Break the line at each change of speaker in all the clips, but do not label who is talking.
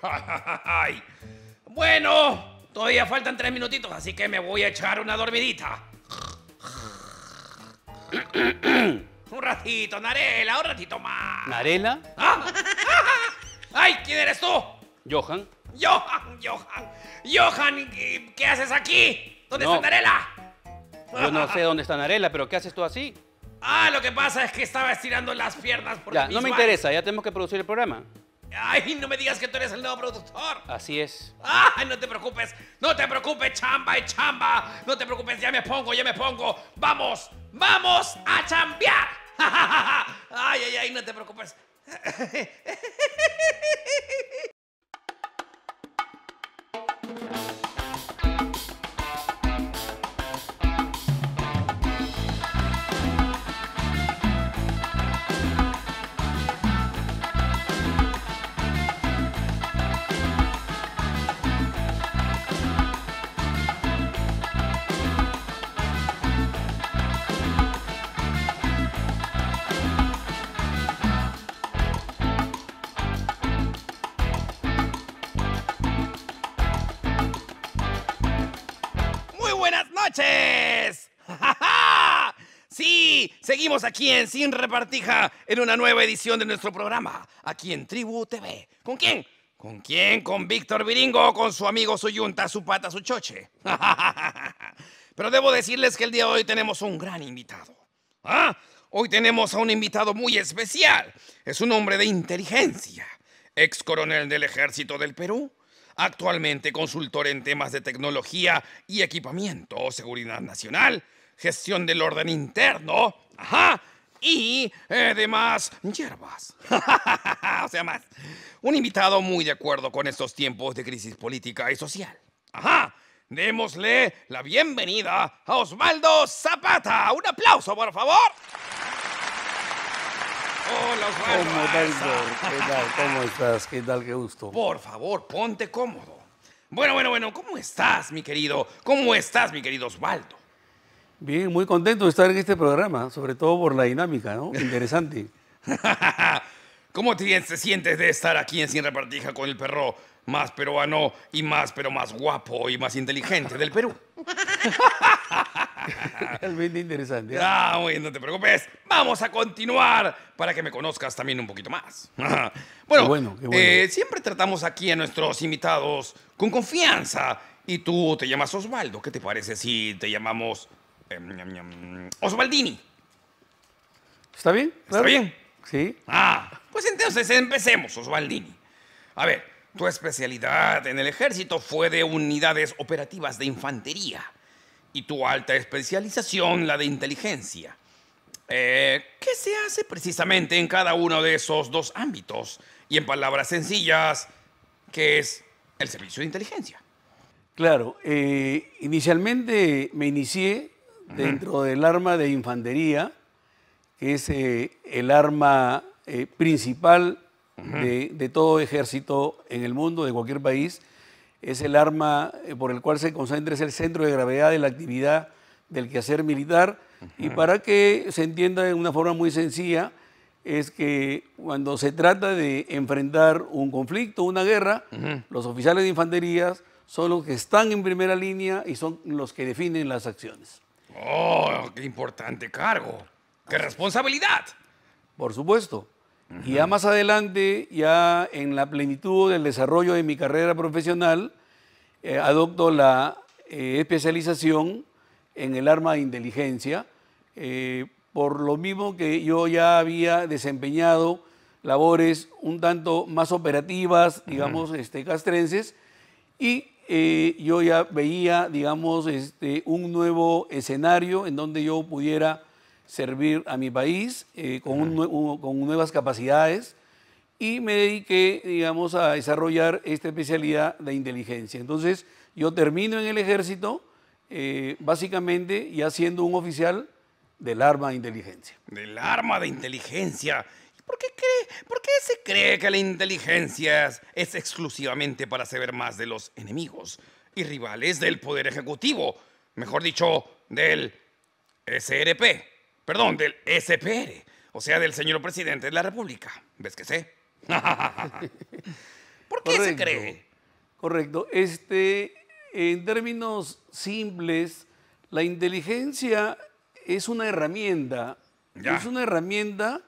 Ay. Bueno, todavía faltan 3 minutitos, así que me voy a echar una dormidita. Un ratito, Narela, un ratito más.
¿Narela?
¿Ah? ¡Ay! ¿Quién eres tú?
¿Johan?
Johan, ¿qué haces aquí? ¿Dónde está Narela?
Yo no sé dónde está Narela, pero ¿qué haces tú así?
Ah, lo que pasa es que estaba estirando las piernas porque
Ya, no me interesa, ya tenemos que producir el programa.
Ay, no me digas que tú eres el nuevo productor.
Así es.
Ay, no te preocupes, chamba y chamba. No te preocupes, ya me pongo. Vamos a chambear. Ay, no te preocupes. ¡Buenas noches! Sí, seguimos aquí en Sin Repartija en una nueva edición de nuestro programa, aquí en Tribu TV. ¿Con quién? ¿Con quién? Con Víctor Viringo, con su amigo, su yunta, su pata, su choche. Pero debo decirles que el día de hoy tenemos un gran invitado. Hoy tenemos a un invitado muy especial. Es un hombre de inteligencia, ex coronel del Ejército del Perú, actualmente consultor en temas de tecnología y equipamiento, seguridad nacional, gestión del orden interno, y demás hierbas. O sea, más. Un invitado muy de acuerdo con estos tiempos de crisis política y social. Démosle la bienvenida a Osvaldo Zapata. Un aplauso, por favor. Hola, Osvaldo.
¿Cómo tal? ¿Qué tal? ¿Cómo estás? ¿Qué tal? Qué gusto.
Por favor, ponte cómodo. Bueno. ¿Cómo estás, mi querido? ¿Cómo estás, mi querido Osvaldo?
Bien, muy contento de estar en este programa, sobre todo por la dinámica, ¿no? Interesante.
¿Cómo te sientes de estar aquí en Sin Repartija con el perro más peruano y más, pero más guapo y más inteligente del Perú?
Realmente interesante.
Bueno, no te preocupes. Vamos a continuar para que me conozcas también un poquito más. Bueno,
Qué bueno.
Siempre tratamos aquí a nuestros invitados con confianza. Y tú te llamas Osvaldo. ¿Qué te parece si te llamamos Osvaldini?
¿Está bien?
¿Está bien?
Sí.
Pues entonces empecemos, Osvaldini. A ver, tu especialidad en el ejército fue de unidades operativas de infantería y tu alta especialización la de inteligencia. ¿Qué se hace precisamente en cada uno de esos dos ámbitos? Y en palabras sencillas, ¿qué es el servicio de inteligencia?
Claro. Inicialmente me inicié dentro del arma de infantería, que es el arma principal de todo ejército en el mundo, de cualquier país. Es el arma por el cual se concentra, es el centro de gravedad de la actividad del quehacer militar. Y para que se entienda de una forma muy sencilla, es que cuando se trata de enfrentar un conflicto, una guerra, los oficiales de infantería son los que están en primera línea y son los que definen las acciones.
¡Oh, qué importante cargo! ¡Qué responsabilidad!
Por supuesto. Y ya más adelante, ya en la plenitud del desarrollo de mi carrera profesional, adopto la especialización en el arma de inteligencia, por lo mismo que yo ya había desempeñado labores un tanto más operativas, digamos, castrenses, y yo ya veía, digamos, un nuevo escenario en donde yo pudiera servir a mi país con nuevas capacidades, y me dediqué, digamos, a desarrollar esta especialidad de inteligencia. Entonces, yo termino en el ejército, básicamente ya siendo un oficial del arma de inteligencia.
Del arma de inteligencia. ¿Por qué se cree que la inteligencia es exclusivamente para saber más de los enemigos y rivales del Poder Ejecutivo? Mejor dicho, del SRP. Perdón, del SPR. O sea, del señor presidente de la República. ¿Ves que sé? ¿Por qué se
Correcto.
cree?
Correcto. En términos simples, la inteligencia es una herramienta.
Ya.
Es una herramienta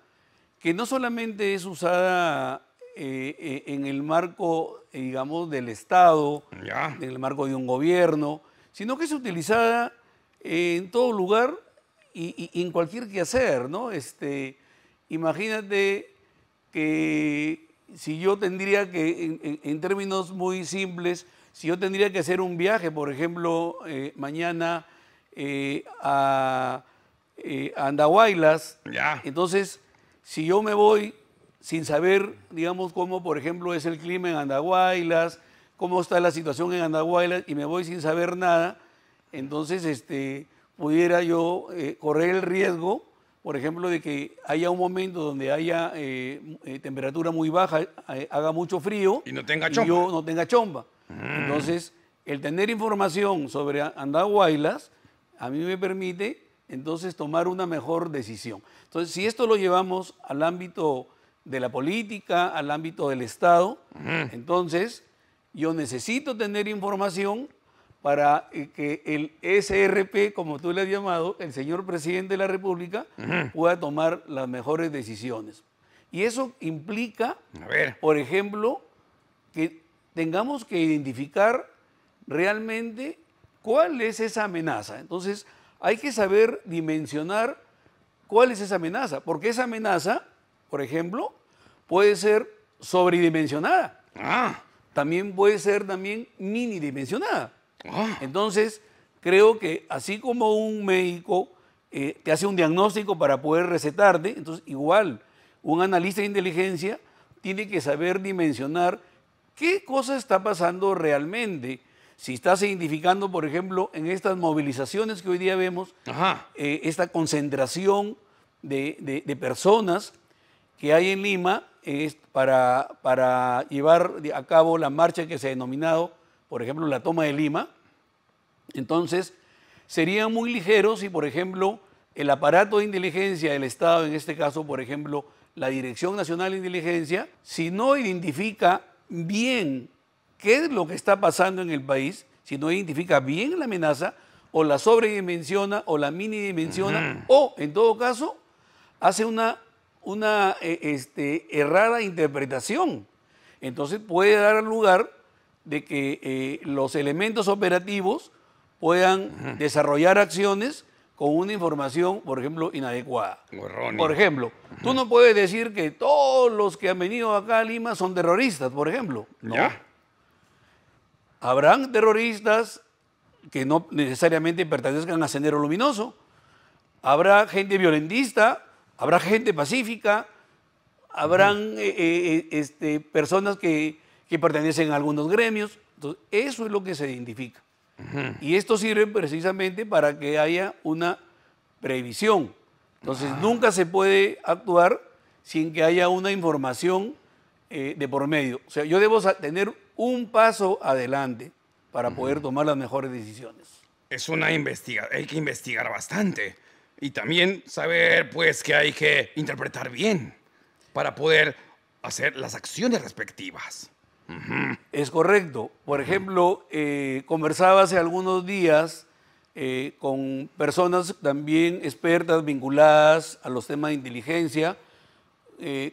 que no solamente es usada en el marco, digamos, del Estado,
Ya.
en el marco de un gobierno, sino que es utilizada en todo lugar y en cualquier quehacer, ¿no? Imagínate que si yo tendría que, en términos muy simples, si yo tendría que hacer un viaje, por ejemplo, mañana a Andahuaylas,
Ya.
entonces, si yo me voy sin saber, digamos, cómo, por ejemplo, es el clima en Andahuaylas, cómo está la situación en Andahuaylas, y me voy sin saber nada, entonces pudiera yo correr el riesgo, por ejemplo, de que haya un momento donde haya temperatura muy baja, haga mucho frío
Y no tenga
y
chompa.
yo no tenga chompa. Entonces, el tener información sobre Andahuaylas a mí me permite entonces tomar una mejor decisión. Entonces, si esto lo llevamos al ámbito de la política, al ámbito del Estado, entonces yo necesito tener información para que el SRP, como tú le has llamado, el señor presidente de la República, pueda tomar las mejores decisiones. Y eso implica,
A ver.
por ejemplo, que tengamos que identificar realmente cuál es esa amenaza. Entonces, hay que saber dimensionar cuál es esa amenaza, porque esa amenaza, por ejemplo, puede ser sobredimensionada,
Ah.
también puede ser minidimensionada.
Ah.
Entonces, creo que así como un médico te hace un diagnóstico para poder recetarte, entonces igual un analista de inteligencia tiene que saber dimensionar qué cosa está pasando realmente. Si estás identificando, por ejemplo, en estas movilizaciones que hoy día vemos,
Ajá.
esta concentración de personas que hay en Lima para llevar a cabo la marcha que se ha denominado, por ejemplo, la toma de Lima. Entonces, sería muy ligero si, por ejemplo, el aparato de inteligencia del Estado, en este caso, por ejemplo, la Dirección Nacional de Inteligencia, si no identifica bien qué es lo que está pasando en el país, si no identifica bien la amenaza, o la sobredimensiona o la minidimensiona, o, en todo caso, hace una errada interpretación. Entonces puede dar lugar de que los elementos operativos puedan desarrollar acciones con una información, por ejemplo, inadecuada.
O errónea.
Por ejemplo, tú no puedes decir que todos los que han venido acá a Lima son terroristas, por ejemplo. No.
Ya.
Habrán terroristas que no necesariamente pertenezcan a Sendero Luminoso. Habrá gente violentista, habrá gente pacífica, habrán personas que pertenecen a algunos gremios. Entonces, eso es lo que se identifica. Y esto sirve precisamente para que haya una previsión. Entonces, nunca se puede actuar sin que haya una información de por medio. O sea, yo debo tener un paso adelante para poder tomar las mejores decisiones.
Es una investigación. Hay que investigar bastante. Y también saber, pues, que hay que interpretar bien para poder hacer las acciones respectivas.
Es correcto. Por ejemplo, conversaba hace algunos días con personas también expertas vinculadas a los temas de inteligencia,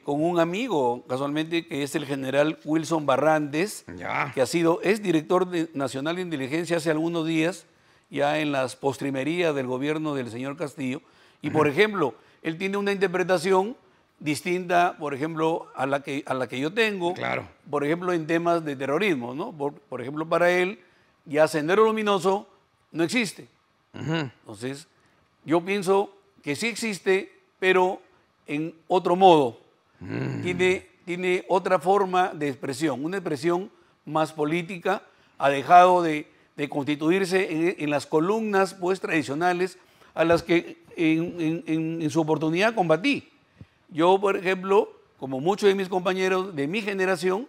con un amigo, casualmente, que es el general Wilson Barrantes,
Ya.
que es director nacional de inteligencia hace algunos días, ya en las postrimerías del gobierno del señor Castillo. Y, por ejemplo, él tiene una interpretación distinta, por ejemplo, a la que yo tengo,
Claro.
por ejemplo, en temas de terrorismo, ¿no? Por ejemplo, para él, ya Sendero Luminoso no existe. Entonces, yo pienso que sí existe, pero en otro modo. Tiene otra forma de expresión, una expresión más política, ha dejado de constituirse en las columnas pues, tradicionales a las que en su oportunidad combatí. Yo, por ejemplo, como muchos de mis compañeros de mi generación,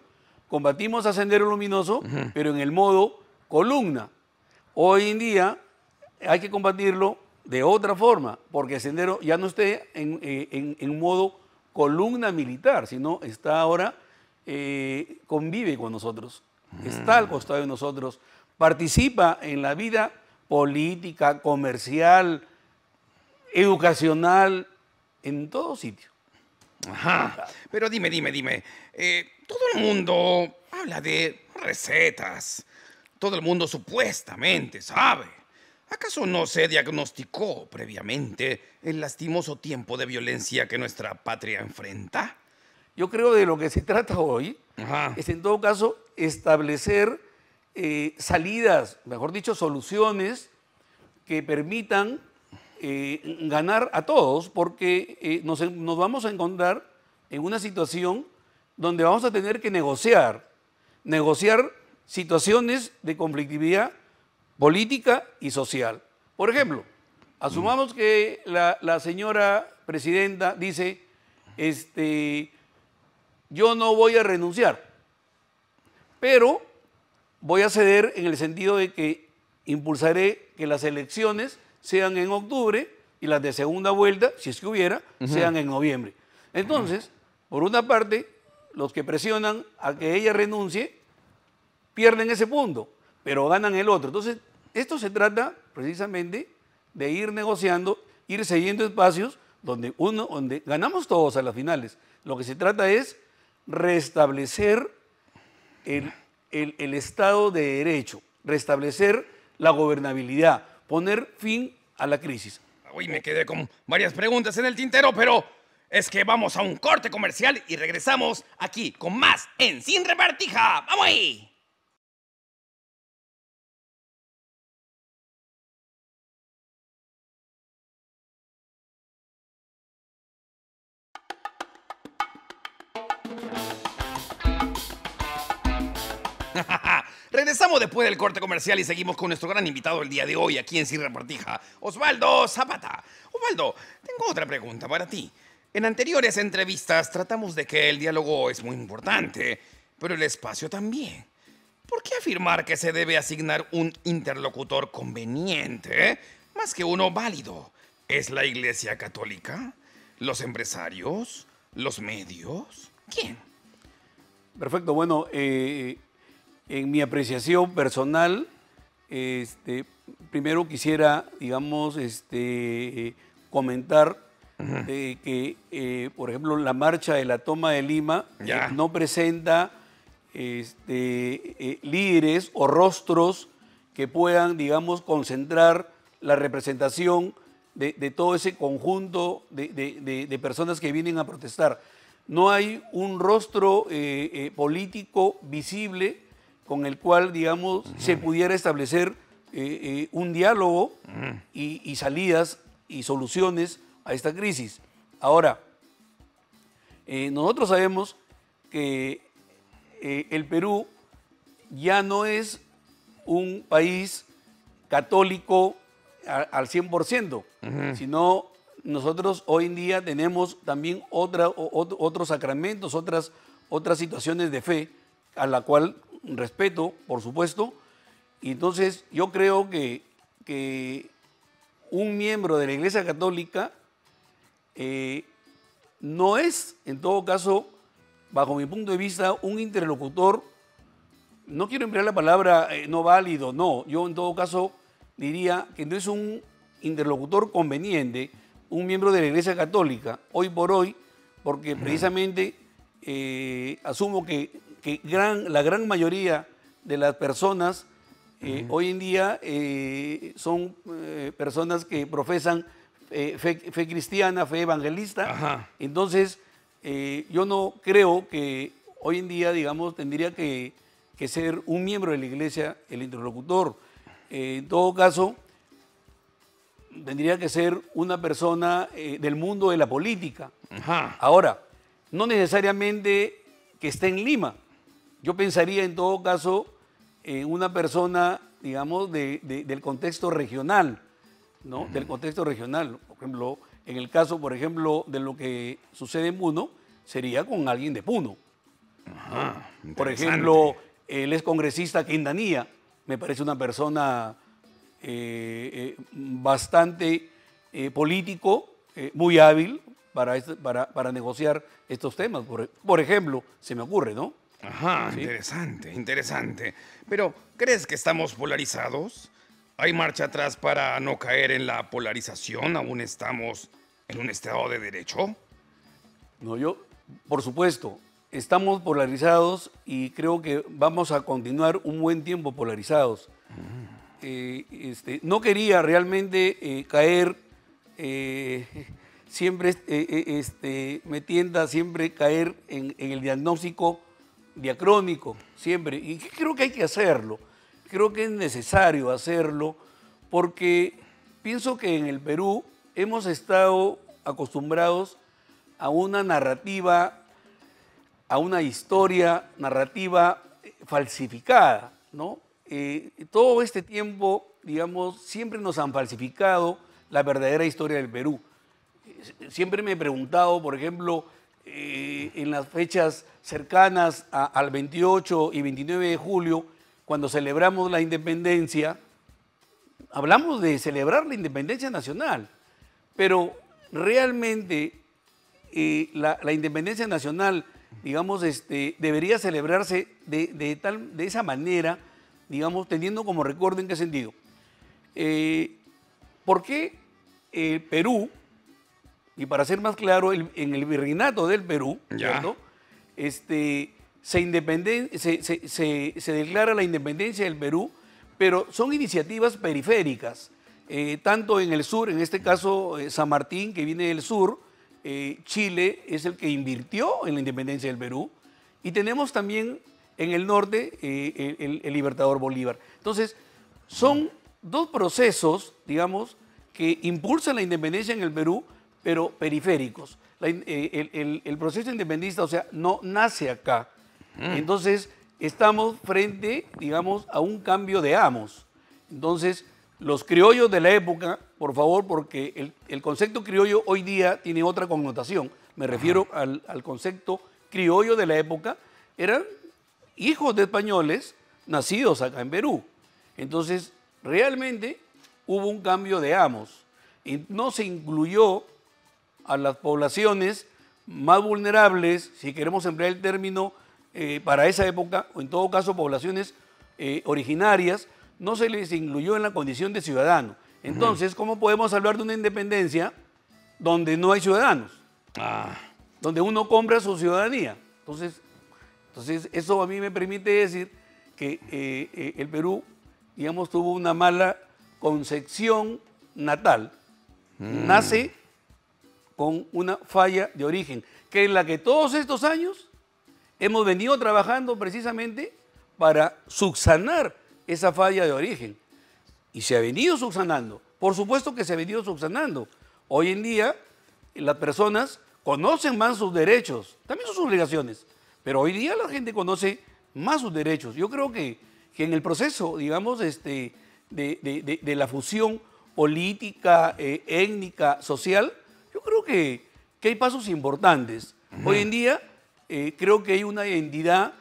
combatimos a Sendero Luminoso, pero en el modo columna. Hoy en día hay que combatirlo de otra forma, porque Sendero ya no esté en modo columna militar, sino está ahora convive con nosotros, está al costado de nosotros, participa en la vida política, comercial, educacional, en todo sitio.
Ajá. Pero dime. Todo el mundo habla de recetas. Todo el mundo supuestamente sabe. ¿Acaso no se diagnosticó previamente el lastimoso tiempo de violencia que nuestra patria enfrenta?
Yo creo de lo que se trata hoy
Ajá.
es, en todo caso, establecer salidas, mejor dicho, soluciones que permitan ganar a todos, porque nos vamos a encontrar en una situación donde vamos a tener que negociar situaciones de conflictividad política y social. Por ejemplo, asumamos que la señora presidenta dice, yo no voy a renunciar, pero voy a ceder en el sentido de que impulsaré que las elecciones sean en octubre y las de segunda vuelta, si es que hubiera, sean en noviembre. Entonces, por una parte, los que presionan a que ella renuncie pierden ese punto, pero ganan el otro. Entonces, esto se trata precisamente de ir negociando, ir cediendo espacios donde ganamos todos a las finales. Lo que se trata es restablecer el Estado de Derecho, restablecer la gobernabilidad, poner fin a la crisis.
Uy, me quedé con varias preguntas en el tintero, pero es que vamos a un corte comercial y regresamos aquí con más en Sin Repartija. ¡Vamos ahí! Regresamos después del corte comercial y seguimos con nuestro gran invitado el día de hoy aquí en Sin Repartija, Osvaldo Zapata. Osvaldo, tengo otra pregunta para ti. En anteriores entrevistas tratamos de que el diálogo es muy importante, pero el espacio también. ¿Por qué afirmar que se debe asignar un interlocutor conveniente más que uno válido? ¿Es la Iglesia Católica? ¿Los empresarios? ¿Los medios? ¿Quién?
Perfecto, bueno, en mi apreciación personal, primero quisiera, digamos, comentar de que, por ejemplo, la marcha de la toma de Lima no presenta líderes o rostros que puedan, digamos, concentrar la representación de todo ese conjunto de personas que vienen a protestar. No hay un rostro político visible con el cual, digamos, se pudiera establecer un diálogo y salidas y soluciones a esta crisis. Ahora, nosotros sabemos que el Perú ya no es un país católico al 100%, sino nosotros hoy en día tenemos también otros sacramentos, otras situaciones de fe, a la cual respeto, por supuesto. Y entonces yo creo que un miembro de la Iglesia Católica no es, en todo caso, bajo mi punto de vista, un interlocutor. No quiero emplear la palabra no válido, no. Yo en todo caso diría que no es un interlocutor conveniente, un miembro de la Iglesia Católica, hoy por hoy, porque precisamente asumo que la gran mayoría de las personas hoy en día son personas que profesan fe cristiana, fe evangelista. Ajá. Entonces, yo no creo que hoy en día, digamos, tendría que ser un miembro de la Iglesia el interlocutor. En todo caso, tendría que ser una persona del mundo de la política. Ajá. Ahora, no necesariamente que esté en Lima. Yo pensaría en todo caso en una persona, digamos, del contexto regional, ¿no? Del contexto regional. Por ejemplo, en el caso, por ejemplo, de lo que sucede en Puno, sería con alguien de Puno. Ajá, ¿no? Por ejemplo, el excongresista Quintanilla, me parece una persona bastante político, muy hábil, para negociar estos temas. Por ejemplo, se me ocurre, ¿no?
Ajá,
Sí.
interesante, interesante. Pero, ¿crees que estamos polarizados? ¿Hay marcha atrás para no caer en la polarización? ¿Aún estamos en un estado de derecho?
No, por supuesto, estamos polarizados y creo que vamos a continuar un buen tiempo polarizados. No quería realmente caer, siempre me tienta siempre caer en el diagnóstico diacrónico, siempre. Y creo que hay que hacerlo, creo que es necesario hacerlo, porque pienso que en el Perú hemos estado acostumbrados a una narrativa, a una historia narrativa falsificada, ¿no? Todo este tiempo, digamos, siempre nos han falsificado la verdadera historia del Perú. Siempre me he preguntado, por ejemplo, en las fechas cercanas al 28 y 29 de julio, cuando celebramos la independencia, hablamos de celebrar la independencia nacional, pero realmente la independencia nacional, digamos, debería celebrarse de esa manera, digamos, teniendo como recuerdo en qué sentido. ¿Por qué el Perú, y para ser más claro, en el virreinato del Perú,
Ya.
¿cierto? Se declara la independencia del Perú, pero son iniciativas periféricas, tanto en el sur, en este caso San Martín, que viene del sur, Chile es el que invirtió en la independencia del Perú, y tenemos también en el norte el Libertador Bolívar. Entonces, son dos procesos, digamos, que impulsan la independencia en el Perú, pero periféricos. El proceso independentista, o sea, no nace acá. Entonces, estamos frente, digamos, a un cambio de amos. Entonces, los criollos de la época, por favor, porque el concepto criollo hoy día tiene otra connotación. Me refiero al concepto criollo de la época, eran hijos de españoles nacidos acá en Perú. Entonces, realmente hubo un cambio de amos y no se incluyó a las poblaciones más vulnerables, si queremos emplear el término para esa época, o en todo caso poblaciones originarias, no se les incluyó en la condición de ciudadano. Entonces, ¿cómo podemos hablar de una independencia donde no hay ciudadanos? Donde uno compra su ciudadanía. Entonces, eso a mí me permite decir que el Perú, digamos, tuvo una mala concepción natal. Nace con una falla de origen, que es la que todos estos años hemos venido trabajando precisamente para subsanar esa falla de origen. Y se ha venido subsanando. Por supuesto que se ha venido subsanando. Hoy en día las personas conocen más sus derechos, también sus obligaciones, pero hoy día la gente conoce más sus derechos. Yo creo que en el proceso, digamos, de la fusión política, étnica, social, yo creo que hay pasos importantes. Hoy en día creo que hay una identidad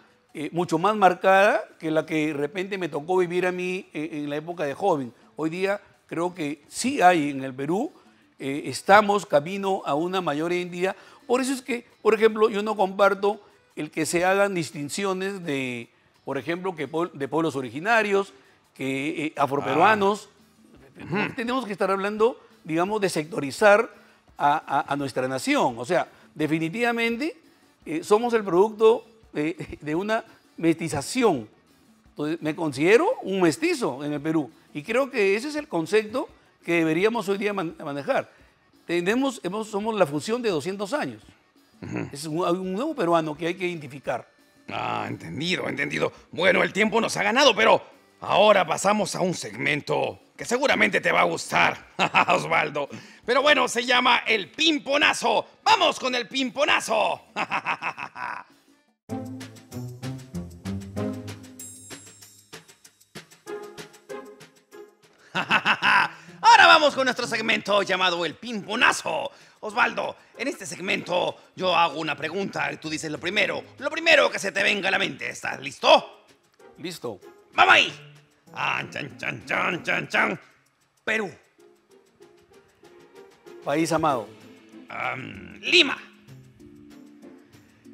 mucho más marcada que la que de repente me tocó vivir a mí en la época de joven. Hoy día creo que sí hay en el Perú, estamos camino a una mayor identidad. Por eso es que, por ejemplo, yo no comparto el que se hagan distinciones de, por ejemplo, de pueblos originarios, que afroperuanos. Tenemos que estar hablando, digamos, de sectorizar a nuestra nación. O sea, definitivamente somos el producto de una mestización. Entonces, me considero un mestizo en el Perú y creo que ese es el concepto que deberíamos hoy día manejar. Somos la fusión de 200 años. Es un nuevo peruano que hay que identificar.
Entendido, entendido. Bueno, el tiempo nos ha ganado, pero ahora pasamos a un segmento que seguramente te va a gustar, Osvaldo. Pero bueno, se llama el pimponazo. ¡Vamos con el pimponazo! Ahora vamos con nuestro segmento llamado el pimponazo. Osvaldo, en este segmento yo hago una pregunta y tú dices lo primero que se te venga a la mente. ¿Estás listo?
Listo.
¡Vamos ahí! Chan, chan, chan, chan, chan. Perú.
País amado.
Lima.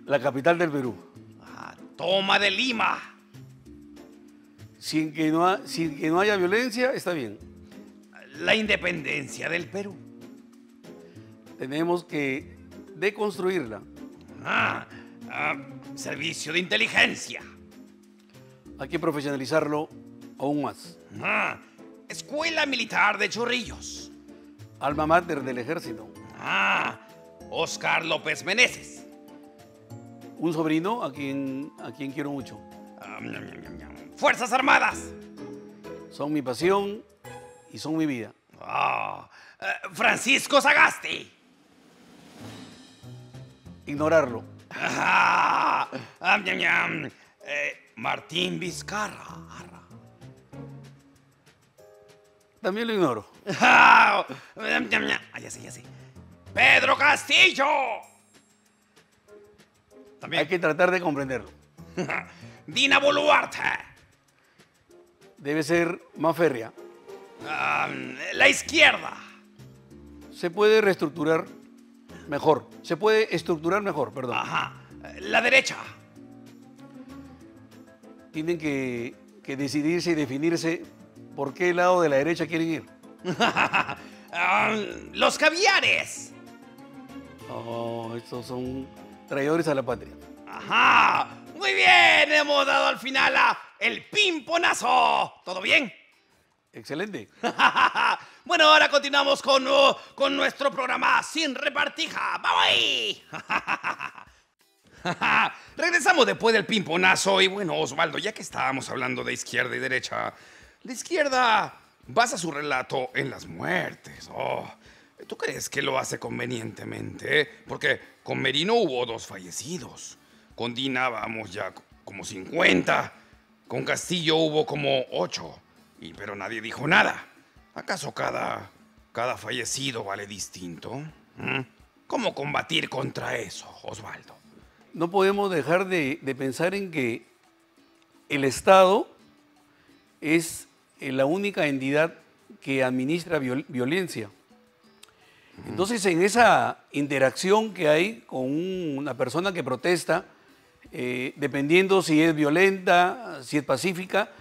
La capital del Perú.
Toma de Lima.
Sin que no haya violencia, está bien.
La independencia del Perú.
Tenemos que deconstruirla.
Servicio de inteligencia.
Hay que profesionalizarlo aún más.
Escuela Militar de Chorrillos.
Alma mater del ejército.
Oscar López Meneses.
Un sobrino a quien quiero mucho.
Fuerzas Armadas.
Son mi pasión y son mi vida.
Francisco Sagasti.
Ignorarlo.
Martín Vizcarra.
También lo ignoro.
Ya sé. Pedro Castillo.
Hay que tratar de comprenderlo.
Dina Boluarte.
Debe ser más férrea.
La izquierda.
Se puede reestructurar mejor. Se puede estructurar mejor, perdón.
La derecha.
Tienen que decidirse y definirse por qué lado de la derecha quieren ir.
Los caviares.
Estos son traidores a la patria.
Muy bien, hemos dado al final el pimponazo. ¿Todo bien?
Excelente.
Bueno, ahora continuamos con nuestro programa Sin Repartija. ¡Vamos ahí! Regresamos después del pimponazo y bueno, Osvaldo, ya que estábamos hablando de izquierda y derecha, la izquierda basa su relato en las muertes. ¿Tú crees que lo hace convenientemente? Porque con Merino hubo 2 fallecidos, con Dina vamos ya como 50, con Castillo hubo como 8, pero nadie dijo nada. ¿Acaso cada fallecido vale distinto? ¿Cómo combatir contra eso, Osvaldo?
No podemos dejar de pensar en que el Estado es la única entidad que administra violencia. Entonces, en esa interacción que hay con una persona que protesta, dependiendo si es violenta, si es pacífica,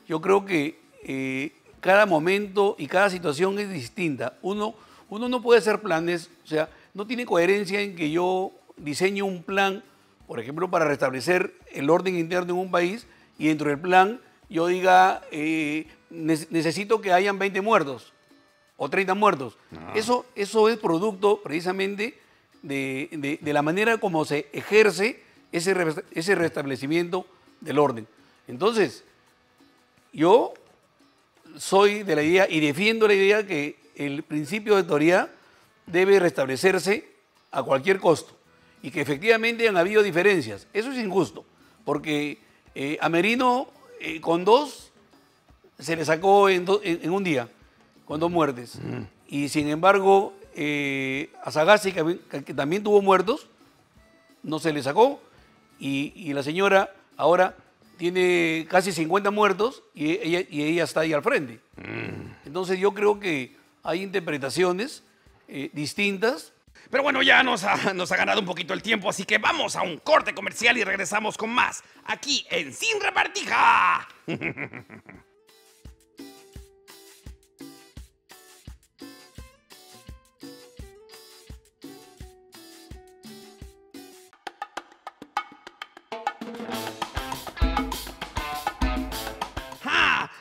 yo creo que cada momento y cada situación es distinta. Uno no puede hacer planes, o sea, no tiene coherencia en que yo diseñe un plan, por ejemplo, para restablecer el orden interno en un país y dentro del plan yo diga, necesito que hayan 20 muertos o 30 muertos. Eso es producto precisamente de la manera como se ejerce ese restablecimiento del orden. Entonces, yo soy de la idea y defiendo la idea que el principio de autoridad debe restablecerse a cualquier costo y que efectivamente han habido diferencias. Eso es injusto, porque a Merino con 2 se le sacó en un día, con 2 muertes. Y sin embargo, a Sagasti, que también tuvo muertos, no se le sacó. Y la señora ahora tiene casi 50 muertos y ella está ahí al frente. Entonces yo creo que hay interpretaciones distintas.
Pero bueno, ya nos ha ganado un poquito el tiempo, así que vamos a un corte comercial y regresamos con más, aquí en Sin Repartija.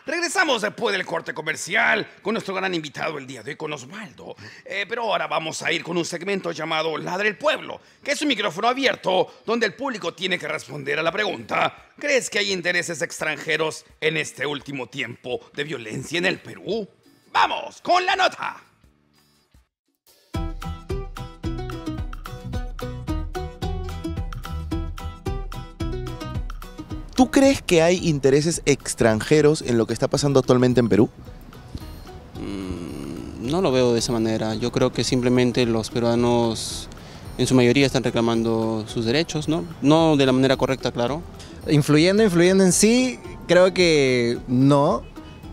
Regresamos después del corte comercial con nuestro gran invitado el día de hoy, con Osvaldo. Pero ahora vamos a ir con un segmento llamado Ladra el Pueblo, que es un micrófono abierto donde el público tiene que responder a la pregunta: ¿crees que hay intereses extranjeros en este último tiempo de violencia en el Perú? ¡Vamos con la nota!
¿Tú crees que hay intereses extranjeros en lo que está pasando actualmente en Perú?
No lo veo de esa manera. Yo creo que simplemente los peruanos en su mayoría están reclamando sus derechos, ¿no? No de la manera correcta, claro.
Influyendo en sí, creo que no.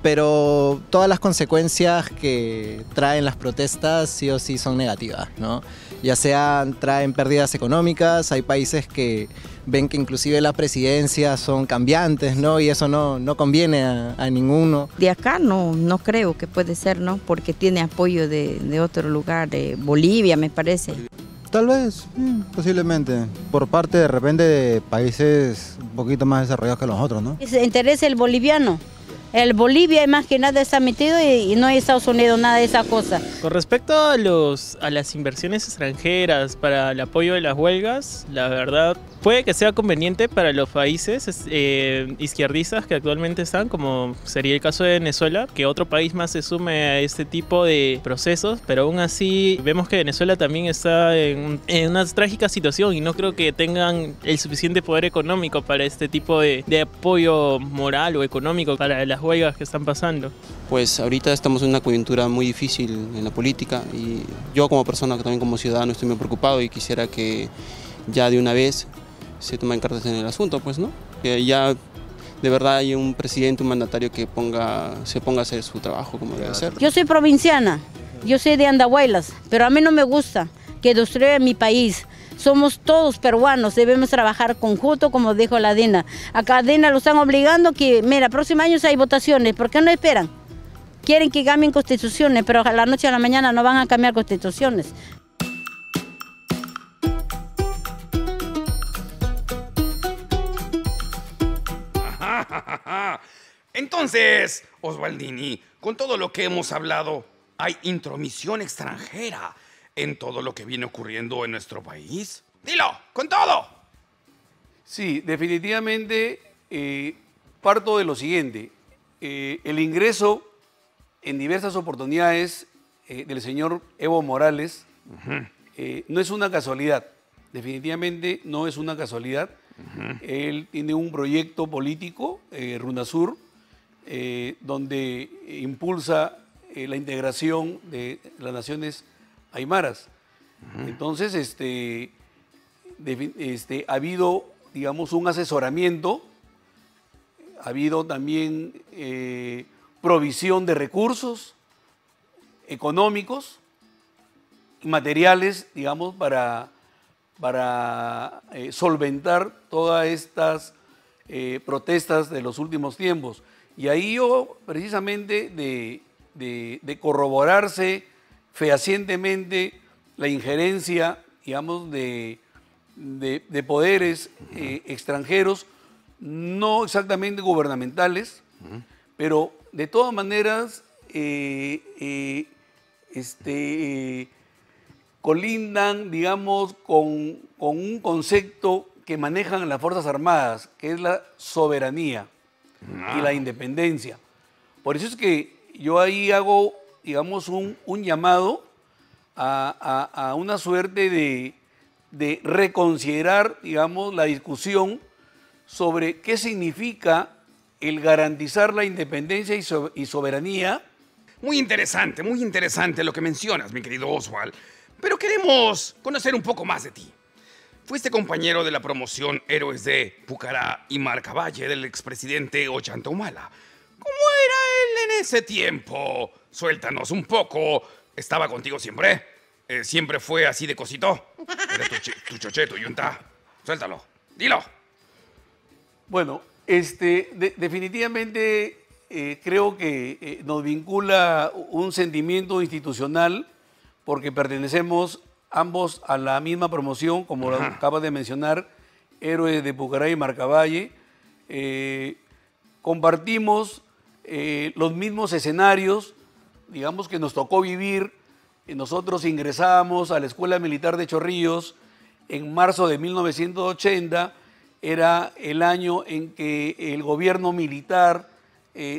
pero todas las consecuencias que traen las protestas sí o sí son negativas, ¿no? Ya sean, traen pérdidas económicas, hay países que ven que inclusive las presidencias son cambiantes, ¿no? Y eso no conviene a ninguno.
De acá no creo que puede ser, ¿no? Porque tiene apoyo de otro lugar, de Bolivia, me parece.
Tal vez, posiblemente, por parte de repente de países un poquito más desarrollados que los otros, ¿no?
Se interesa el boliviano. El Bolivia más que nada está metido y no hay Estados Unidos, nada de esa cosa.
Con respecto a las inversiones extranjeras para el apoyo de las huelgas, la verdad puede que sea conveniente para los países izquierdistas que actualmente están, como sería el caso de Venezuela, que otro país más se sume a este tipo de procesos, pero aún así vemos que Venezuela también está en una trágica situación y no creo que tengan el suficiente poder económico para este tipo de apoyo moral o económico para las huelgas que están pasando.
Pues ahorita estamos en una coyuntura muy difícil en la política y yo como persona, también como ciudadano, estoy muy preocupado y quisiera que ya de una vez se tomen cartas en el asunto, pues, ¿no? Que ya de verdad hay un presidente, un mandatario que se ponga a hacer su trabajo como debe ser.
Yo soy provinciana, yo soy de Andahuaylas, pero a mí no me gusta que destruya mi país. Somos todos peruanos, debemos trabajar conjunto, como dijo la Dina. Acá a Dina lo están obligando que, mira, próximos años hay votaciones, ¿por qué no esperan? Quieren que cambien constituciones, pero a la noche a la mañana no van a cambiar constituciones.
Entonces, Oswaldini, con todo lo que hemos hablado, ¿hay intromisión extranjera en todo lo que viene ocurriendo en nuestro país? ¡Dilo, con todo!
Sí, definitivamente parto de lo siguiente. El ingreso en diversas oportunidades del señor Evo Morales no es una casualidad. Definitivamente no es una casualidad. Él tiene un proyecto político, RUNASUR, donde impulsa la integración de las naciones aymaras. Entonces, ha habido, digamos, un asesoramiento, ha habido también provisión de recursos económicos, materiales, digamos, para solventar todas estas protestas de los últimos tiempos. Y ahí yo, precisamente, de corroborarse fehacientemente la injerencia, digamos, de poderes extranjeros, no exactamente gubernamentales, pero de todas maneras colindan, digamos, con un concepto que manejan las Fuerzas Armadas, que es la soberanía y la independencia. Por eso es que yo ahí hago, digamos, un llamado a una suerte de reconsiderar, digamos, la discusión sobre qué significa el garantizar la independencia y soberanía.
Muy interesante lo que mencionas, mi querido Oswald. Pero queremos conocer un poco más de ti. Fuiste compañero de la promoción Héroes de Pucará y Marcavalle del expresidente Ollanta Humala. ¿Cómo era él en ese tiempo? Suéltanos un poco. ¿Estaba contigo siempre? ¿Siempre fue así de cosito? ¿Era tu chocheto, Yunta? Suéltalo. Dilo.
Bueno, definitivamente creo que nos vincula un sentimiento institucional porque pertenecemos ambos a la misma promoción, como lo acabas de mencionar, Héroes de Pucará y Marcavalle. Compartimos los mismos escenarios, digamos que nos tocó vivir. Nosotros ingresábamos a la Escuela Militar de Chorrillos en marzo de 1980, era el año en que el gobierno militar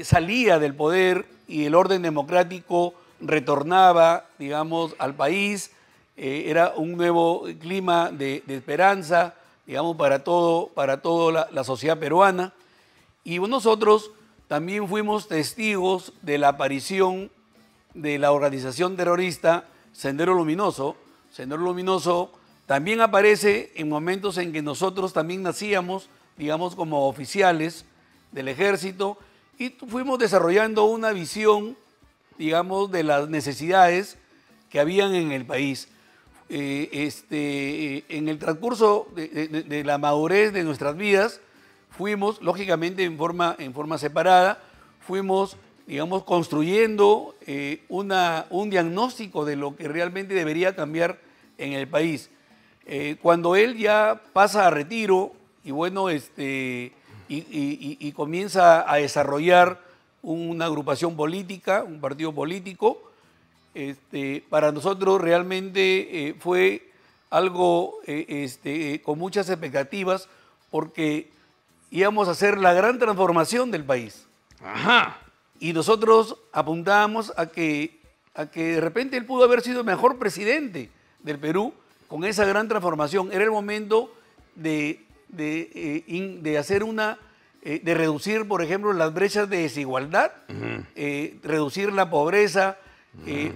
salía del poder y el orden democrático retornaba, digamos, al país. Era un nuevo clima de esperanza, digamos, para toda la sociedad peruana. Y nosotros también fuimos testigos de la aparición de la organización terrorista Sendero Luminoso. Sendero Luminoso también aparece en momentos en que nosotros también nacíamos, digamos, como oficiales del ejército, y fuimos desarrollando una visión, digamos, de las necesidades que habían en el país. En el transcurso de la madurez de nuestras vidas, fuimos, lógicamente en forma separada, fuimos, digamos, construyendo un diagnóstico de lo que realmente debería cambiar en el país. Cuando él ya pasa a retiro y bueno, y comienza a desarrollar una agrupación política, un partido político, para nosotros realmente fue algo con muchas expectativas porque íbamos a hacer la gran transformación del país.
Ajá.
Y nosotros apuntábamos a que de repente él pudo haber sido el mejor presidente del Perú con esa gran transformación. Era el momento de hacer de reducir, por ejemplo, las brechas de desigualdad, reducir la pobreza,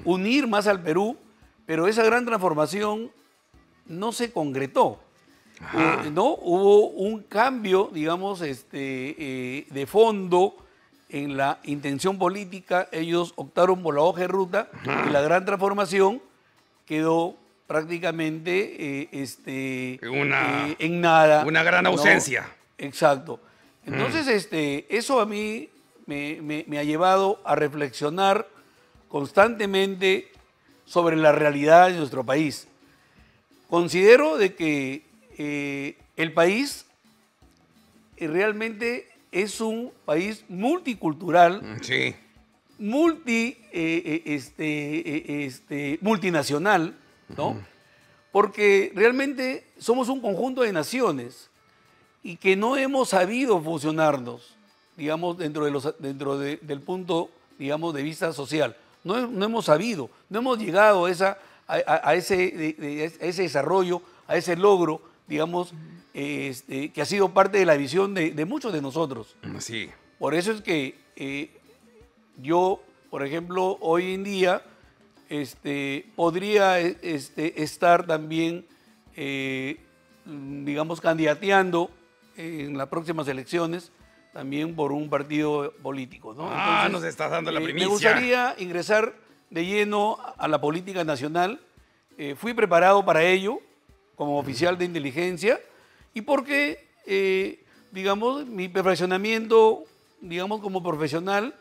unir más al Perú, pero esa gran transformación no se concretó. ¿No? Hubo un cambio, digamos, de fondo en la intención política. Ellos optaron por la hoja de ruta y la gran transformación quedó prácticamente en nada.
Una gran ausencia.
¿No? Exacto. Entonces, eso a mí me ha llevado a reflexionar constantemente sobre la realidad de nuestro país. Considero de que el país realmente es un país multicultural,
sí,
multinacional, ¿no? Porque realmente somos un conjunto de naciones y que no hemos sabido funcionarnos, digamos, dentro del punto, digamos, de vista social. No hemos sabido, no hemos llegado a ese desarrollo, a ese logro, digamos, que ha sido parte de la visión de muchos de nosotros.
Sí.
Por eso es que yo, por ejemplo, hoy en día podría estar también, digamos, candidateando en las próximas elecciones también por un partido político, ¿no? Entonces,
nos estás dando la primicia.
Me gustaría ingresar de lleno a la política nacional. Fui preparado para ello como oficial de inteligencia y porque, digamos, mi perfeccionamiento, digamos, como profesional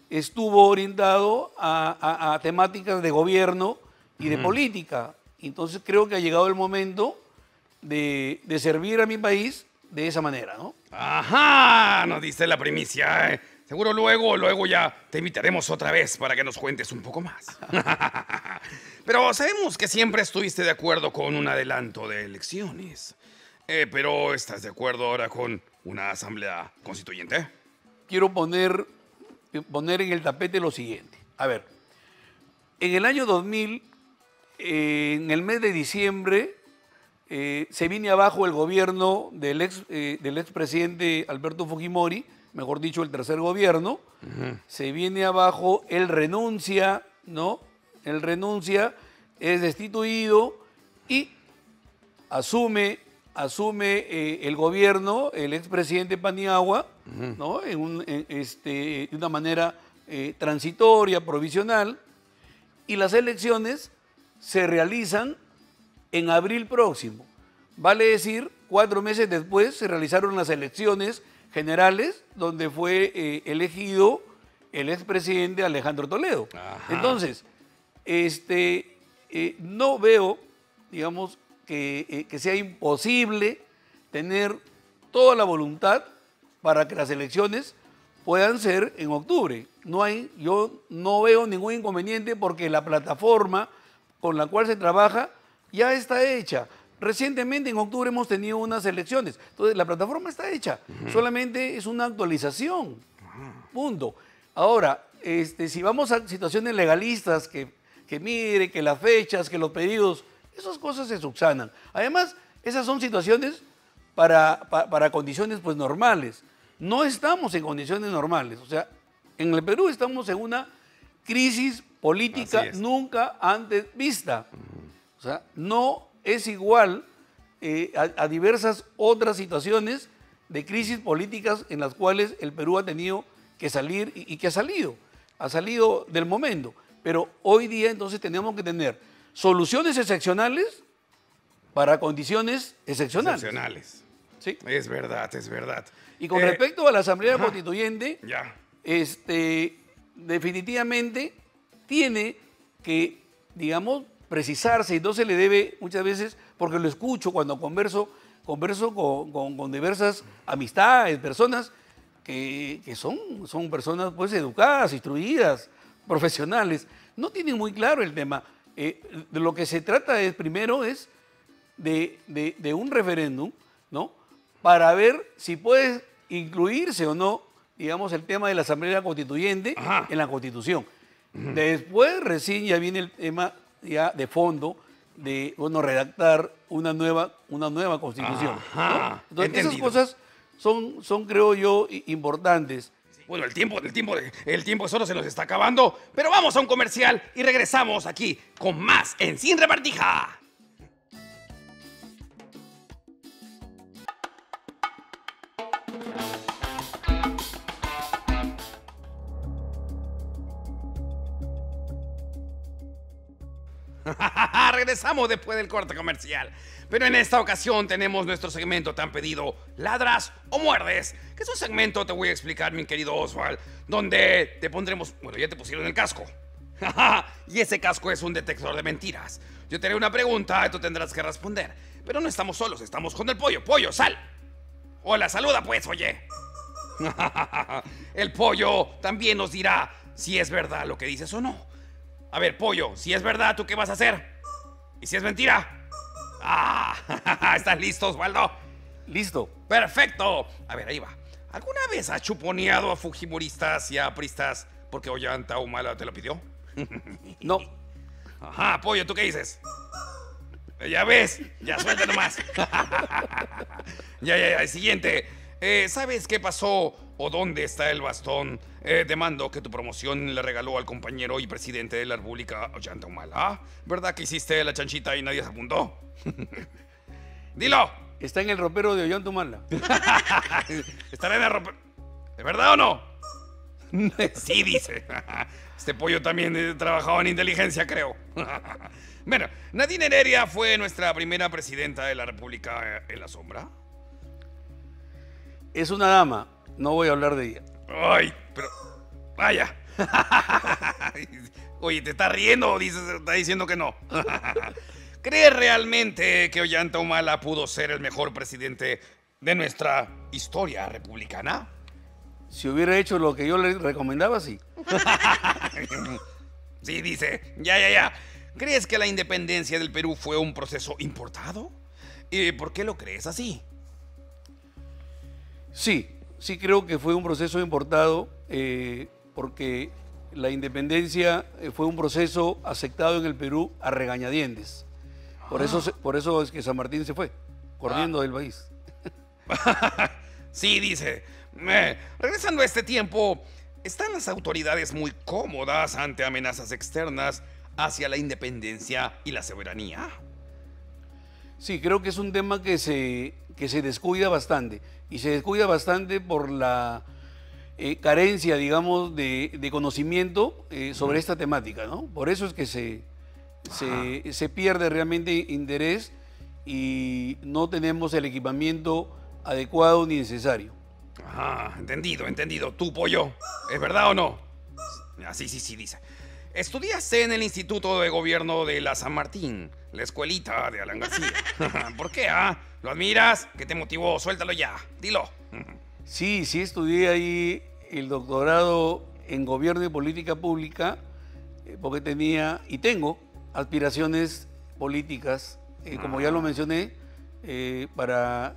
estuvo orientado a temáticas de gobierno y de política. Entonces creo que ha llegado el momento de servir a mi país de esa manera, ¿no?
Ajá, nos diste la primicia. Seguro luego ya te invitaremos otra vez para que nos cuentes un poco más. Pero sabemos que siempre estuviste de acuerdo con un adelanto de elecciones. Pero ¿estás de acuerdo ahora con una asamblea constituyente?
Quiero poner en el tapete lo siguiente. A ver, en el año 2000, en el mes de diciembre, se vine abajo el gobierno del expresidente Alberto Fujimori, mejor dicho, el tercer gobierno. Se viene abajo, él renuncia, ¿no? Él renuncia, es destituido y asume el gobierno, el expresidente Paniagua, ¿no? De una manera transitoria, provisional, y las elecciones se realizan en abril próximo. Vale decir, 4 meses después se realizaron las elecciones generales donde fue elegido el expresidente Alejandro Toledo. Ajá. Entonces, no veo, digamos, que sea imposible tener toda la voluntad para que las elecciones puedan ser en octubre. Yo no veo ningún inconveniente porque la plataforma con la cual se trabaja ya está hecha. Recientemente, en octubre, hemos tenido unas elecciones. Entonces, la plataforma está hecha. Solamente es una actualización. Punto. Ahora, si vamos a situaciones legalistas, que mire, que las fechas, que los pedidos, esas cosas se subsanan. Además, esas son situaciones para condiciones pues normales. No estamos en condiciones normales. O sea, en el Perú estamos en una crisis política nunca antes vista. O sea, no es igual a diversas otras situaciones de crisis políticas en las cuales el Perú ha tenido que salir y que ha salido del momento. Pero hoy día entonces tenemos que tener soluciones excepcionales para condiciones excepcionales.
Excepcionales.
Sí.
Es verdad, es verdad.
Y con respecto a la Asamblea Constituyente,
Ya.
Definitivamente tiene que, digamos, precisarse y no se le debe muchas veces, porque lo escucho cuando converso con diversas amistades, personas que son personas pues educadas, instruidas, profesionales, no tienen muy claro el tema. De lo que se trata es, primero, es de un referéndum, ¿no? Para ver si puede incluirse o no, digamos, el tema de la Asamblea Constituyente en la Constitución. Después recién ya viene el tema ya de fondo de, bueno, redactar una nueva Constitución, ¿no? Entonces, esas cosas son, creo yo, importantes.
Bueno, el tiempo solo se nos está acabando, pero vamos a un comercial y regresamos aquí con más en Sin Repartija. Regresamos después del corte comercial. Pero en esta ocasión tenemos nuestro segmento tan pedido, ¿Ladras o muerdes? Que es un segmento, te voy a explicar, mi querido Oswald, donde te pondremos, bueno, ya te pusieron el casco. Y ese casco es un detector de mentiras. Yo te haré una pregunta y tú tendrás que responder. Pero no estamos solos, estamos con el pollo. Pollo, sal. Hola, saluda pues, oye. El pollo también nos dirá si es verdad lo que dices o no. A ver, pollo, si es verdad, ¿tú qué vas a hacer? ¿Y si es mentira? ¿Estás listo, Osvaldo?
Listo.
Perfecto. A ver, ahí va. ¿Alguna vez has chuponeado a fujimoristas y a apristas porque Ollanta Humala te lo pidió?
No.
Ajá, pollo, ¿tú qué dices? Ya ves, ya suelta nomás. Ya, siguiente. ¿Sabes qué pasó o dónde está el bastón de mando que tu promoción le regaló al compañero y presidente de la República, Ollanta Humala? ¿Verdad que hiciste la chanchita y nadie se apuntó? ¡Dilo!
Está en el ropero de Ollanta Humala.
¿Estará en el ropero? ¿Es verdad o no? Sí, dice. Este pollo también trabajaba en inteligencia, creo. Bueno, Nadine Heredia fue nuestra primera presidenta de la República en la sombra.
Es una dama, no voy a hablar de ella.
Ay, pero... Vaya. Oye, ¿te estás riendo o está diciendo que no? ¿Crees realmente que Ollanta Humala pudo ser el mejor presidente de nuestra historia republicana?
Si hubiera hecho lo que yo le recomendaba, sí.
Sí, dice. Ya. ¿Crees que la independencia del Perú fue un proceso importado? ¿Y por qué lo crees así?
Sí creo que fue un proceso importado porque la independencia fue un proceso aceptado en el Perú a regañadientes. Por eso es que San Martín se fue, corriendo del país.
Sí, dice. Regresando a este tiempo, ¿están las autoridades muy cómodas ante amenazas externas hacia la independencia y la soberanía?
Sí, creo que es un tema que se descuida bastante. Y se descuida bastante por la carencia, digamos, de conocimiento sobre esta temática, ¿no? Por eso es que se pierde realmente interés y no tenemos el equipamiento adecuado ni necesario.
Entendido. ¿Tú, pollo? ¿Es verdad o no? Sí, dice. Estudiaste en el Instituto de Gobierno de la San Martín, la escuelita de Alan García. ¿Por qué, ¿Lo admiras? ¿Qué te motivó? Suéltalo ya, dilo.
Sí, estudié ahí el doctorado en Gobierno y Política Pública porque tenía y tengo aspiraciones políticas, como ya lo mencioné, para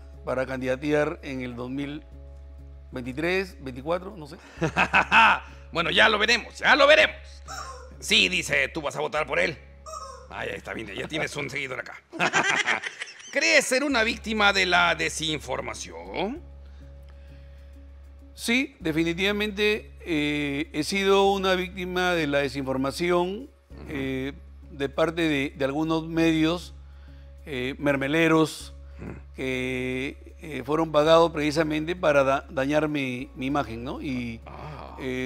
candidatear en el 2023, 24, no sé.
Bueno, ya lo veremos. Sí, dice, ¿tú vas a votar por él? Ya está bien, ya tienes un seguidor acá. ¿Crees ser una víctima de la desinformación?
Sí, definitivamente he sido una víctima de la desinformación de parte de algunos medios mermeleros que fueron pagados precisamente para dañar mi imagen, ¿no? Y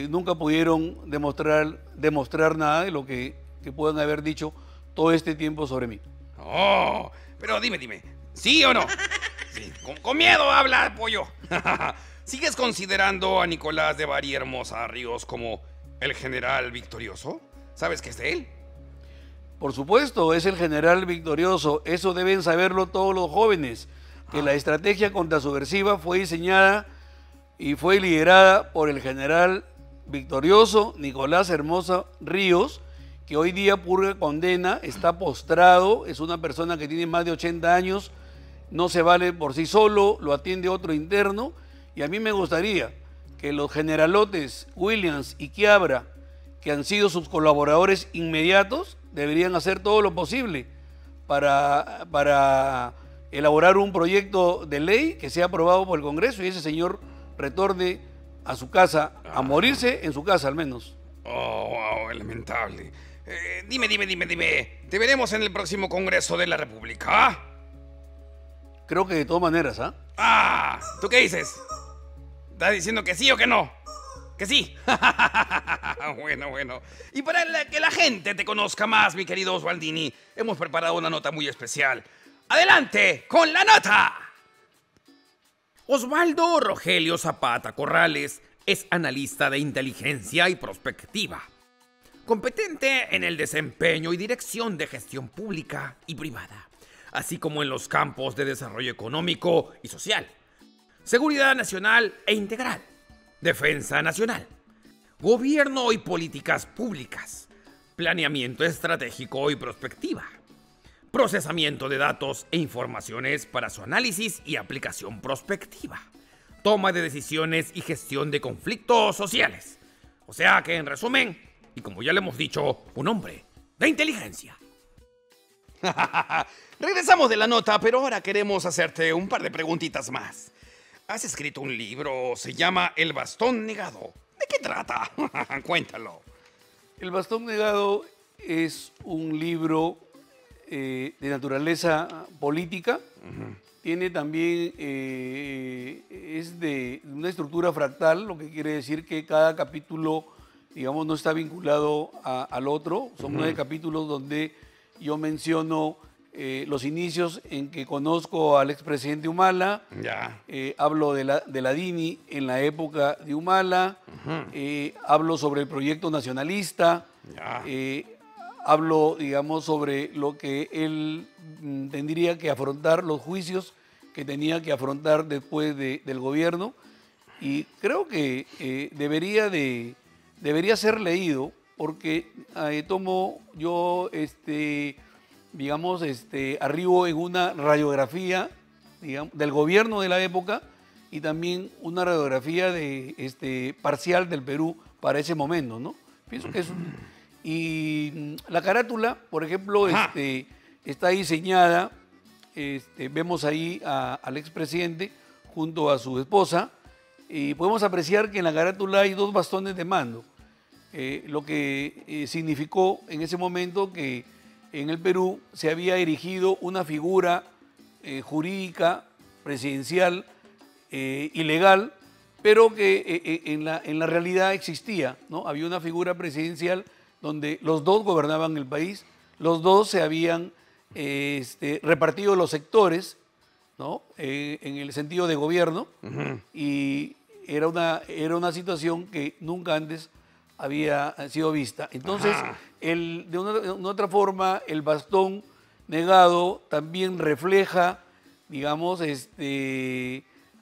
nunca pudieron demostrar nada de lo que puedan haber dicho todo este tiempo sobre mí.
Oh, pero dime, ¿sí o no? Sí, con miedo habla, pollo. ¿Sigues considerando a Nicolás de Bari Hermosa Ríos como el general victorioso? ¿Sabes qué es de él?
Por supuesto, es el general victorioso. Eso deben saberlo todos los jóvenes, que la estrategia contrasubversiva fue diseñada y fue liderada por el general victorioso Nicolás Hermosa Ríos, que hoy día purga condena, está postrado, es una persona que tiene más de 80 años, no se vale por sí solo, lo atiende otro interno, y a mí me gustaría que los generalotes Williams y Quiabra, que han sido sus colaboradores inmediatos, deberían hacer todo lo posible para elaborar un proyecto de ley que sea aprobado por el Congreso y ese señor retorne a su casa, a morirse en su casa al menos.
Oh, wow, lamentable. Dime. ¿Te veremos en el próximo Congreso de la República?
Creo que de todas maneras, ¿ah?
¿Tú qué dices? ¿Estás diciendo que sí o que no? Que sí. Bueno. Y para que la gente te conozca más, mi querido Oswaldini, hemos preparado una nota muy especial. ¡Adelante con la nota! Osvaldo Rogelio Zapata Corrales es analista de inteligencia y prospectiva, competente en el desempeño y dirección de gestión pública y privada, así como en los campos de desarrollo económico y social, seguridad nacional e integral, defensa nacional, gobierno y políticas públicas, planeamiento estratégico y prospectiva, procesamiento de datos e informaciones para su análisis y aplicación prospectiva, toma de decisiones y gestión de conflictos sociales. O sea que, en resumen, y como ya le hemos dicho, un hombre de inteligencia. Regresamos de la nota, pero ahora queremos hacerte un par de preguntitas más. Has escrito un libro, se llama El Bastón Negado. ¿De qué trata? Cuéntalo.
El Bastón Negado es un libro de naturaleza política. Tiene también, es de una estructura fractal, lo que quiere decir que cada capítulo, digamos, no está vinculado al otro. Son 9 capítulos donde yo menciono los inicios en que conozco al expresidente Humala, hablo de la DINI en la época de Humala, hablo sobre el proyecto nacionalista, hablo, digamos, sobre lo que él tendría que afrontar, los juicios que tenía que afrontar después del gobierno, y creo que debería ser leído porque tomo yo, digamos, arribo en una radiografía, digamos, del gobierno de la época y también una radiografía parcial del Perú para ese momento, ¿no? Pienso que es y la carátula, por ejemplo, está diseñada, vemos ahí al expresidente junto a su esposa y podemos apreciar que en la carátula hay 2 bastones de mando, lo que significó en ese momento que en el Perú se había erigido una figura jurídica, presidencial, ilegal, pero que en la realidad existía, ¿no? Había una figura presidencial donde los 2 gobernaban el país, los 2 se habían repartido los sectores, ¿no? En el sentido de gobierno, y era una situación que nunca antes había sido vista. Entonces, de una otra forma, el bastón negado también refleja, digamos,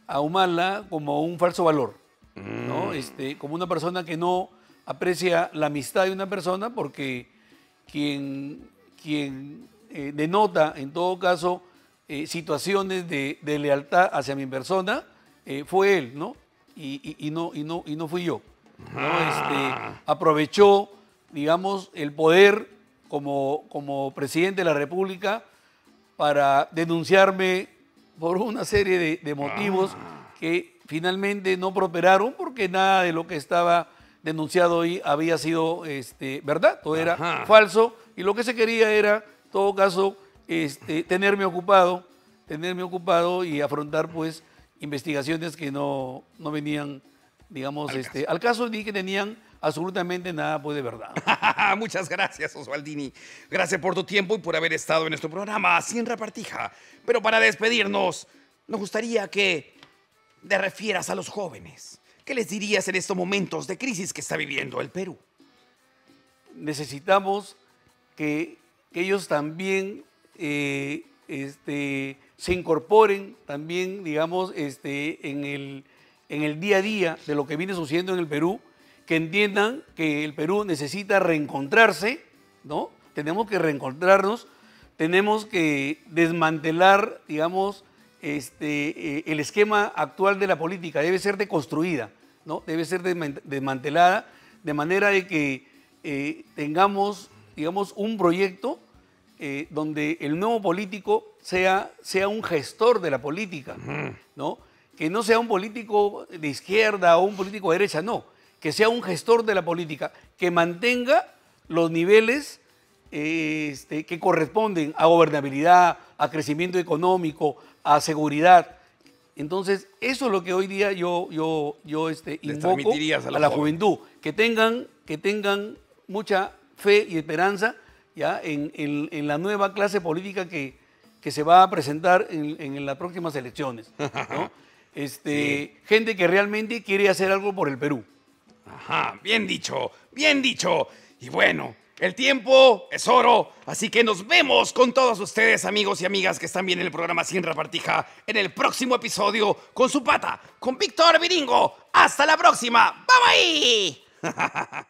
a Humala como un falso valor, ¿no? Como una persona que no aprecia la amistad de una persona, porque quien denota, en todo caso, situaciones de lealtad hacia mi persona, fue él, ¿no? Y no fui yo, ¿no? Aprovechó, digamos, el poder como presidente de la República para denunciarme por una serie de motivos que finalmente no prosperaron, porque nada de lo que estaba denunciado ahí había sido verdad, todo era falso, y lo que se quería era, en todo caso, tenerme ocupado tenerme ocupado y afrontar pues investigaciones que no venían, digamos, al caso ni que tenían absolutamente nada pues de verdad.
Muchas gracias, Oswaldini. Gracias por tu tiempo y por haber estado en nuestro programa Sin Repartija. Pero para despedirnos, nos gustaría que te refieras a los jóvenes. ¿Qué les dirías en estos momentos de crisis que está viviendo el Perú?
Necesitamos que ellos también se incorporen también, digamos, en el día a día de lo que viene sucediendo en el Perú, que entiendan que el Perú necesita reencontrarse, ¿no? Tenemos que reencontrarnos, tenemos que desmantelar, digamos, el esquema actual de la política, debe ser deconstruida, ¿no? Debe ser desmantelada de manera de que tengamos, digamos, un proyecto donde el nuevo político sea un gestor de la política, ¿no? Que no sea un político de izquierda o un político de derecha, no, que sea un gestor de la política, que mantenga los niveles que corresponden a gobernabilidad, a crecimiento económico, a seguridad. Entonces, eso es lo que hoy día yo invoco a la juventud, que tengan mucha fe y esperanza ya en la nueva clase política que se va a presentar en las próximas elecciones, ¿no? Sí. Gente que realmente quiere hacer algo por el Perú.
Ajá, bien dicho, bien dicho. Y bueno, el tiempo es oro, así que nos vemos con todos ustedes, amigos y amigas que están viendo el programa Sin Repartija, en el próximo episodio con su pata, con Víctor Viringo. ¡Hasta la próxima! ¡Bye, bye!